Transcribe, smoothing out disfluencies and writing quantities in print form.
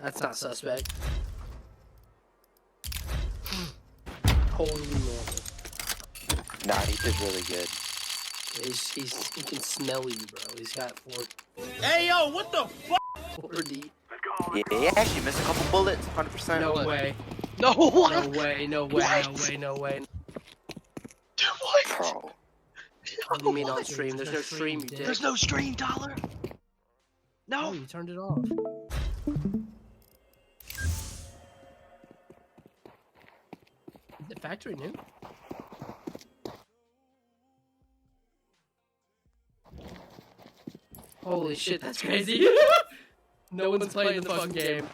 That's not suspect. Totally normal. Nah, he did really good. He can smell you, bro. He's got 4. Hey yo, what the fuck? 4D. Yeah, he actually missed a couple bullets, 100%. No way. No, what? No way. No way. What? No way. No way. Dude, what? Bro. What do you mean on stream? There's no stream, you dick. There's no stream, Dollar. No. Oh, you turned it off. Is it factory new? Holy shit, that's crazy. No one's playing the fucking game.